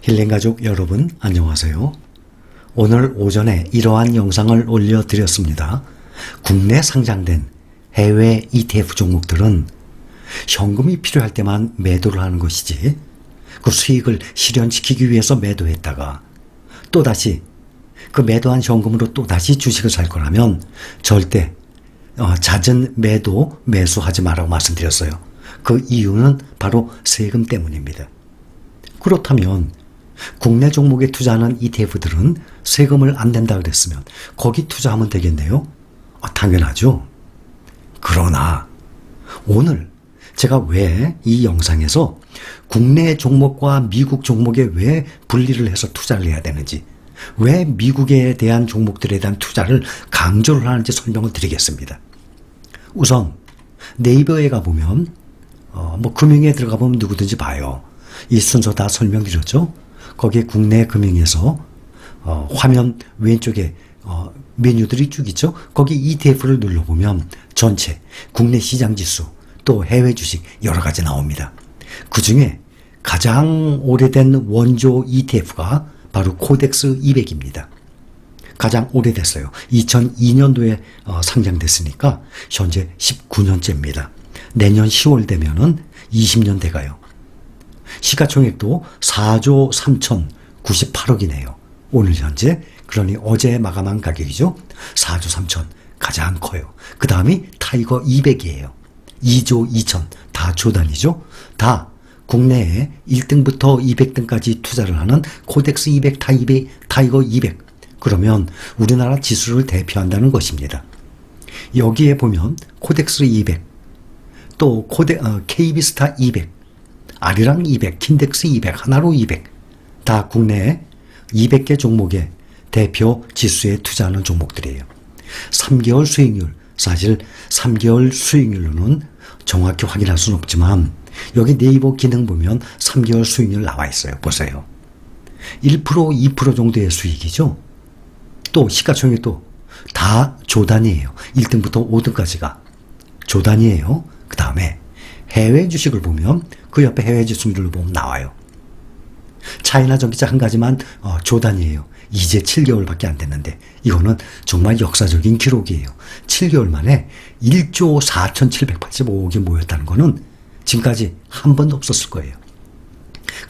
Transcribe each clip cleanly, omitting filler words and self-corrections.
힐링가족 여러분 안녕하세요. 오늘 오전에 이러한 영상을 올려드렸습니다. 국내 상장된 해외 ETF 종목들은 현금이 필요할 때만 매도를 하는 것이지 그 수익을 실현시키기 위해서 매도했다가 또다시 그 매도한 현금으로 또다시 주식을 살 거라면 절대 잦은 매수하지 말라고 말씀드렸어요. 그 이유는 바로 세금 때문입니다. 그렇다면 국내 종목에 투자하는 ETF들은 세금을 안 낸다 그랬으면 거기 투자하면 되겠네요. 당연하죠. 그러나 오늘 제가 왜 이 영상에서 국내 종목과 미국 종목에 왜 분리를 해서 투자를 해야 되는지, 왜 미국에 대한 종목들에 대한 투자를 강조를 하는지 설명을 드리겠습니다. 우선 네이버에 가보면 금융에 들어가 보면 누구든지 봐요. 이 순서 다 설명드렸죠. 거기에 국내 금융에서 화면 왼쪽에 메뉴들이 쭉 있죠. 거기 ETF를 눌러보면 전체 국내 시장지수 또 해외 주식 여러 가지 나옵니다. 그 중에 가장 오래된 원조 ETF가 바로 코덱스 200입니다. 가장 오래됐어요. 2002년도에 상장됐으니까 현재 19년째입니다. 내년 10월 되면은 20년 돼가요. 시가총액도 4조 3,098억이네요. 오늘 현재, 그러니 어제 마감한 가격이죠. 4조 3천 가장 커요. 그 다음이 타이거 200이에요. 2조 2천, 다 조단이죠. 다 국내에 1등부터 200등까지 투자를 하는 코덱스 200, 타이거 200. 그러면 우리나라 지수를 대표한다는 것입니다. 여기에 보면 코덱스 200, 또 KB스타 200, 아리랑 200, 킨덱스 200, 하나로 200. 다 국내에 200개 종목의 대표 지수에 투자하는 종목들이에요. 3개월 수익률, 사실 3개월 수익률로는 정확히 확인할 수는 없지만 여기 네이버 기능 보면 3개월 수익률 나와 있어요. 보세요. 1%, 2% 정도의 수익이죠. 또 시가총액도 다 조단이에요. 1등부터 5등까지가 조단이에요. 그 다음에 해외 주식을 보면 그 옆에 해외 지수를 보면 나와요. 차이나 전기차 한 가지만 조단이에요. 이제 7개월밖에 안 됐는데 이거는 정말 역사적인 기록이에요. 7개월 만에 1조 4,785억이 모였다는 거는 지금까지 한 번도 없었을 거예요.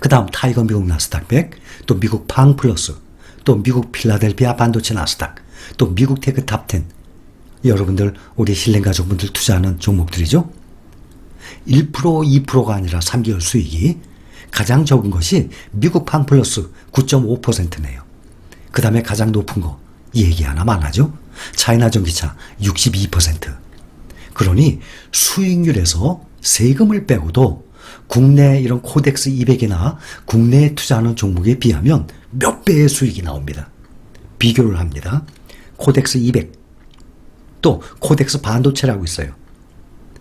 그 다음 타이거 미국 나스닥 100, 또 미국 팡 플러스, 또 미국 필라델피아 반도체 나스닥, 또 미국 테크 탑 10. 여러분들 우리 힐링 가족분들 투자하는 종목들이죠. 1%, 2%가 아니라 3개월 수익이 가장 적은 것이 미국 팡 플러스 9.5%네요. 그 다음에 가장 높은 거 얘기 하나만 하죠. 차이나 전기차 62%. 그러니 수익률에서 세금을 빼고도 국내 이런 코덱스 200이나 국내에 투자하는 종목에 비하면 몇 배의 수익이 나옵니다. 비교를 합니다. 코덱스 200, 또 코덱스 반도체라고 있어요.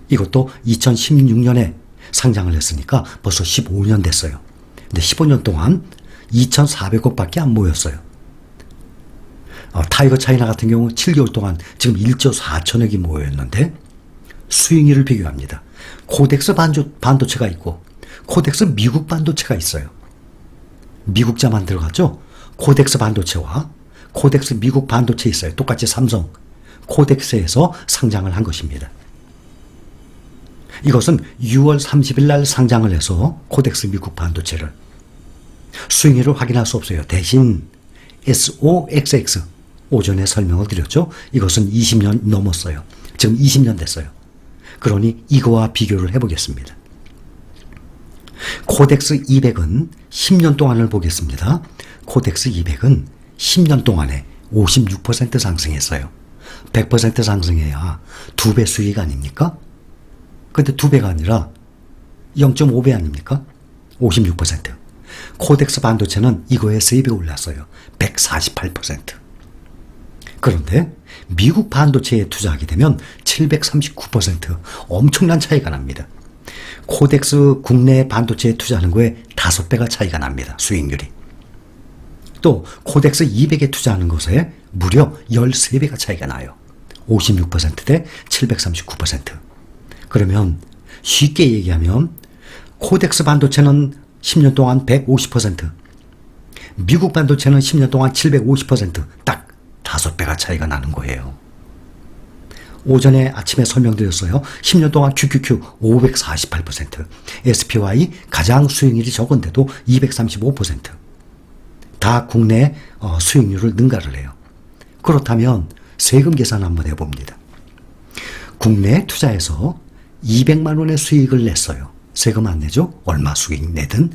이것도 2016년에 상장을 했으니까 벌써 15년 됐어요. 근데 15년 동안 2,400억밖에 안 모였어요. 타이거 차이나 같은 경우 7개월 동안 지금 1조 4천억이 모였는데 수익률을 비교합니다. 코덱스 반도체가 있고 코덱스 미국 반도체가 있어요. 미국자만 들어갔죠. 코덱스 반도체와 코덱스 미국 반도체 있어요. 똑같이 삼성 코덱스에서 상장을 한 것입니다. 이것은 6월 30일 날 상장을 해서 코덱스 미국 반도체를 수익률을 확인할 수 없어요. 대신 SOXX 오전에 설명을 드렸죠. 이것은 20년 넘었어요. 지금 20년 됐어요. 그러니 이거와 비교를 해보겠습니다. 코덱스 200은 10년 동안을 보겠습니다. 코덱스 200은 10년 동안에 56% 상승했어요. 100% 상승해야 2배 수익 아닙니까? 근데 2배가 아니라 0.5배 아닙니까? 56%. 코덱스 반도체는 이거에 3배 올랐어요. 148%. 그런데 미국 반도체에 투자하게 되면 739%. 엄청난 차이가 납니다. 코덱스 국내 반도체에 투자하는 거에 5배가 차이가 납니다. 수익률이. 또 코덱스 200에 투자하는 것에 무려 13배가 차이가 나요. 56%대 739%. 그러면 쉽게 얘기하면 코덱스 반도체는 10년 동안 150%, 미국 반도체는 10년 동안 750%, 딱 5배가 차이가 나는 거예요. 오전에 아침에 설명드렸어요. 10년 동안 QQQ 548%, SPY 가장 수익률이 적은데도 235%. 다 국내 수익률을 능가를 해요. 그렇다면 세금 계산 한번 해봅니다. 국내에 투자해서 200만 원의 수익을 냈어요. 세금 안 내죠? 얼마 수익 내든.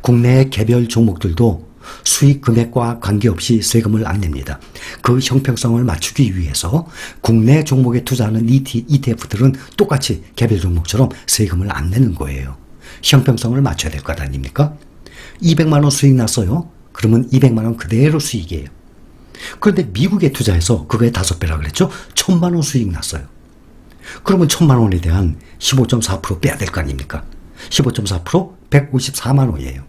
국내의 개별 종목들도 수익 금액과 관계없이 세금을 안 냅니다. 그 형평성을 맞추기 위해서 국내 종목에 투자하는 ETF들은 똑같이 개별 종목처럼 세금을 안 내는 거예요. 형평성을 맞춰야 될 것 아닙니까? 200만 원 수익 났어요. 그러면 200만 원 그대로 수익이에요. 그런데 미국에 투자해서 그거의 5배라 그랬죠? 1000만 원 수익 났어요. 그러면 1000만 원에 대한 15.4% 빼야 될 거 아닙니까? 15.4% 154만 원이에요.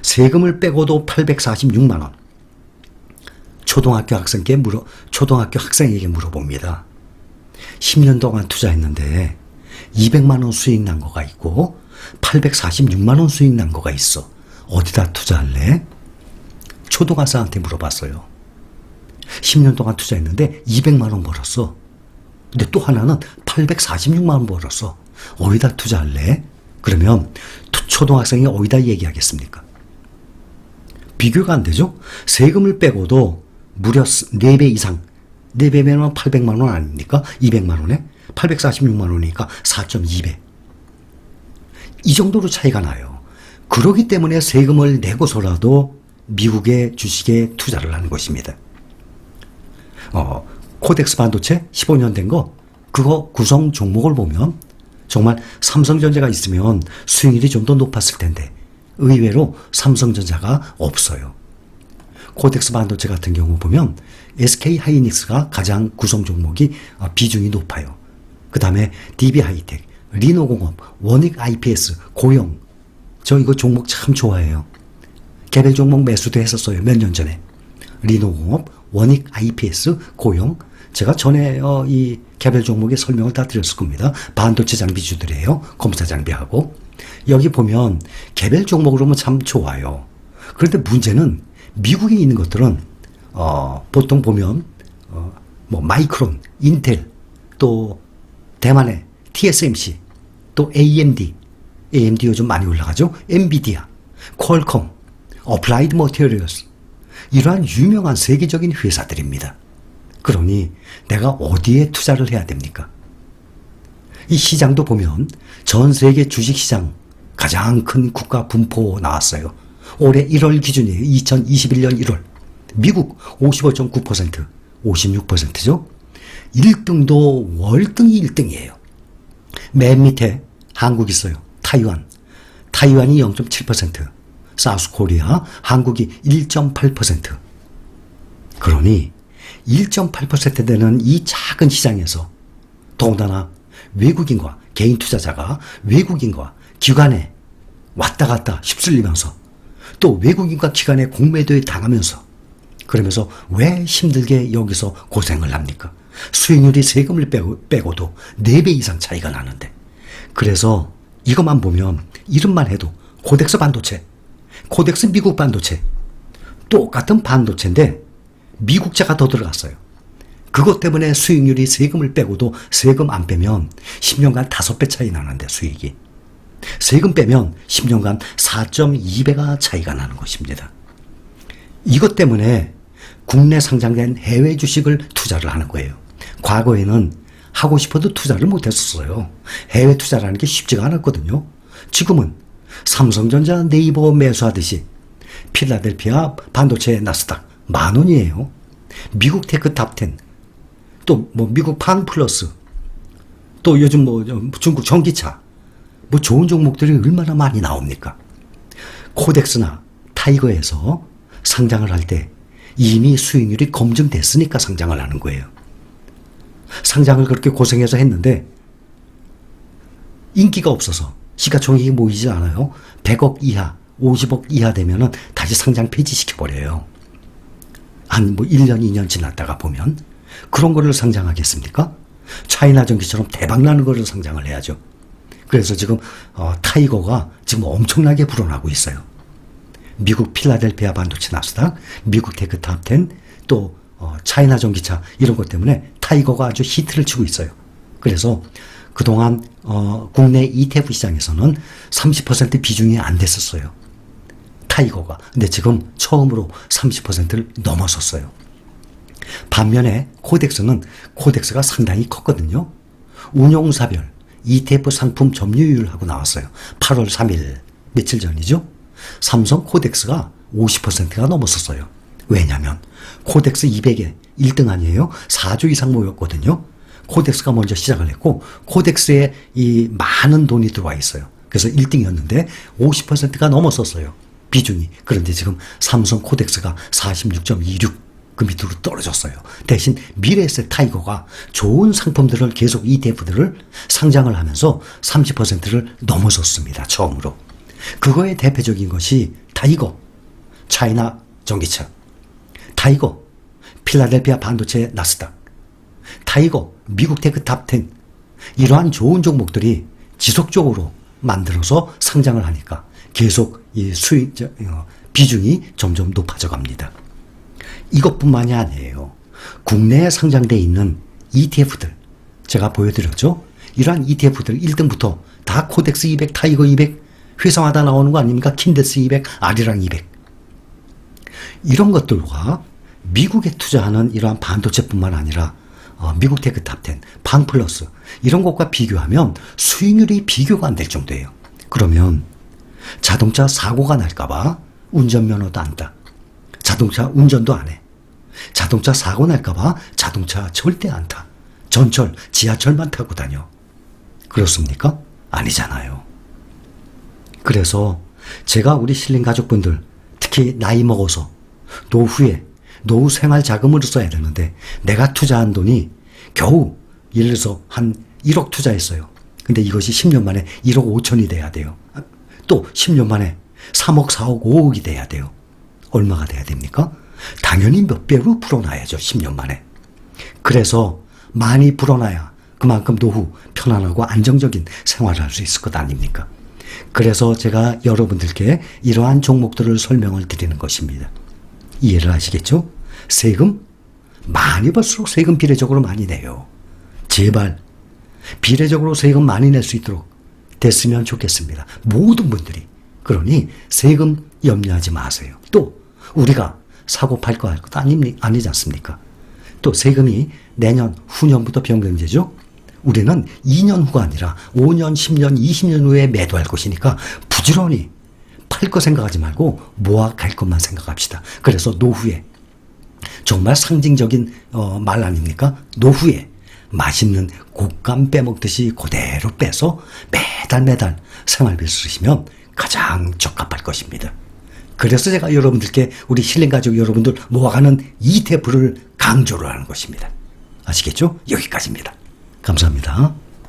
세금을 빼고도 846만 원. 초등학교 학생에게 물어봅니다. 10년 동안 투자했는데 200만 원 수익 난 거가 있고 846만 원 수익 난 거가 있어. 어디다 투자할래? 초등학생한테 물어봤어요. 10년 동안 투자했는데 200만 원 벌었어. 근데 또 하나는 846만 원 벌었어. 어디다 투자할래? 그러면 초등학생이 어디다 얘기하겠습니까? 비교가 안 되죠? 세금을 빼고도 무려 4배 이상, 4배면 800만 원 아닙니까? 200만 원에 846만 원이니까 4.2배. 이 정도로 차이가 나요. 그렇기 때문에 세금을 내고서라도 미국의 주식에 투자를 하는 것입니다. 코덱스 반도체 15년 된 거, 그거 구성 종목을 보면 정말 삼성전자가 있으면 수익률이 좀 더 높았을 텐데 의외로 삼성전자가 없어요. 코덱스 반도체 같은 경우 보면 SK 하이닉스가 가장 구성 종목이 비중이 높아요. 그 다음에 DB 하이텍, 리노공업, 원익 IPS, 고영. 저 이거 종목 참 좋아해요. 개별 종목 매수도 했었어요. 몇 년 전에. 리노공업, 원익 IPS, 고영. 제가 전에 이 개별 종목의 설명을 다 드렸을 겁니다. 반도체 장비주들이에요. 컴퓨터 장비하고. 여기 보면 개별 종목으로 보면 참 좋아요. 그런데 문제는 미국에 있는 것들은 보통 보면 뭐 마이크론, 인텔, 또 대만의 TSMC, 또 AMD 요즘 많이 올라가죠. 엔비디아, 퀄컴, 어플라이드 머티리얼스, 이러한 유명한 세계적인 회사들입니다. 그러니 내가 어디에 투자를 해야 됩니까? 이 시장도 보면 전 세계 주식시장 가장 큰 국가 분포 나왔어요. 올해 1월 기준이에요. 2021년 1월. 미국 55.9%, 56%죠. 1등도 월등히 1등이에요. 맨 밑에 한국 있어요. 타이완이 0.7%, 사우스코리아, 한국이 1.8%. 그러니 1.8% 되는 이 작은 시장에서 더군다나 외국인과 개인 투자자가 외국인과 기관에 왔다 갔다 휩쓸리면서 또 외국인과 기관의 공매도에 당하면서 그러면서 왜 힘들게 여기서 고생을 합니까? 수익률이 세금을 빼고도 4배 이상 차이가 나는데. 그래서 이것만 보면 이름만 해도 코덱스 반도체, 코덱스 미국 반도체, 똑같은 반도체인데 미국자가 더 들어갔어요. 그것 때문에 수익률이 세금을 빼고도 세금 안 빼면 10년간 5배 차이 나는데 수익이. 세금 빼면 10년간 4.2배가 차이가 나는 것입니다. 이것 때문에 국내 상장된 해외 주식을 투자를 하는 거예요. 과거에는 하고 싶어도 투자를 못했었어요. 해외 투자라는 게 쉽지가 않았거든요. 지금은 삼성전자 네이버 매수하듯이 필라델피아 반도체 나스닥 10,000원이에요. 미국 테크 탑10, 또 뭐 미국 판 플러스, 또 요즘 뭐 중국 전기차, 뭐 좋은 종목들이 얼마나 많이 나옵니까? 코덱스나 타이거에서 상장을 할 때 이미 수익률이 검증됐으니까 상장을 하는 거예요. 상장을 그렇게 고생해서 했는데 인기가 없어서 시가총액이 모이지 않아요. 100억 이하, 50억 이하 되면은 다시 상장 폐지시켜버려요. 한 뭐 1년, 2년 지났다가 보면 그런 거를 상장하겠습니까? 차이나 전기처럼 대박나는 거를 상장을 해야죠. 그래서 지금 타이거가 지금 엄청나게 불어나고 있어요. 미국 필라델피아 반도체 나스닥, 미국 테크 탑10, 또 차이나 전기차 이런 것 때문에 타이거가 아주 히트를 치고 있어요. 그래서 그동안 국내 ETF 시장에서는 30% 비중이 안 됐었어요. 타이거가. 근데 지금 처음으로 30%를 넘어섰어요. 반면에 코덱스가 상당히 컸거든요. 운용사별 ETF 상품 점유율하고 나왔어요. 8월 3일 며칠 전이죠. 삼성 코덱스가 50%가 넘었었어요. 왜냐하면 코덱스 200에 1등 아니에요? 4조 이상 모였거든요. 코덱스가 먼저 시작을 했고 코덱스에 이 많은 돈이 들어와 있어요. 그래서 1등이었는데 50%가 넘었었어요. 비중이. 그런데 지금 삼성 코덱스가 46.26 그 밑으로 떨어졌어요. 대신 미래에셋 타이거가 좋은 상품들을 계속 ETF들을 상장을 하면서 30%를 넘어섰습니다. 처음으로. 그거의 대표적인 것이 타이거, 차이나 전기차, 타이거, 필라델피아 반도체 나스닥, 타이거, 미국 테크 탑10 이러한 좋은 종목들이 지속적으로 만들어서 상장을 하니까 계속 이 비중이 점점 높아져 갑니다. 이것뿐만이 아니에요. 국내에 상장되어 있는 ETF들 제가 보여드렸죠. 이러한 ETF들 1등부터 다 코덱스 200, 타이거 200 회사마다 나오는 거 아닙니까? 킨데스 200, 아리랑 200 이런 것들과 미국에 투자하는 이러한 반도체뿐만 아니라 미국 테크 탑10, 방플러스 이런 것과 비교하면 수익률이 비교가 안 될 정도예요. 그러면 자동차 사고가 날까봐 운전면허도 안 따. 자동차 운전도 안 해. 자동차 사고 날까봐 자동차 절대 안 타. 전철, 지하철만 타고 다녀. 그렇습니까? 아니잖아요. 그래서 제가 우리 실린 가족분들, 특히 나이 먹어서 노후 생활 자금으로 써야 되는데 내가 투자한 돈이 겨우 예를 들어서 한 1억 투자했어요. 근데 이것이 10년 만에 1억 5천이 돼야 돼요. 또 10년 만에 3억, 4억, 5억이 돼야 돼요. 얼마가 돼야 됩니까? 당연히 몇 배로 불어나야죠. 10년 만에. 그래서 많이 불어나야 그만큼 노후 편안하고 안정적인 생활을 할 수 있을 것 아닙니까? 그래서 제가 여러분들께 이러한 종목들을 설명을 드리는 것입니다. 이해를 하시겠죠? 세금 많이 벌수록 세금 비례적으로 많이 내요. 제발 비례적으로 세금 많이 낼 수 있도록 됐으면 좋겠습니다. 모든 분들이. 그러니 세금 염려하지 마세요. 또 우리가 사고 팔 거 할 것도 아니지 않습니까? 또 세금이 내년 후년부터 변경되죠. 우리는 2년 후가 아니라 5년, 10년, 20년 후에 매도할 것이니까 부지런히 팔 거 생각하지 말고 모아 갈 것만 생각합시다. 그래서 노후에 정말 상징적인 말 아닙니까? 노후에 맛있는 곶감 빼먹듯이 그대로 빼서 매달 생활비 쓰시면 가장 적합할 것입니다. 그래서 제가 여러분들께 우리 실린 가족 여러분들 모아가는 ETF를 강조를 하는 것입니다. 아시겠죠? 여기까지입니다. 감사합니다.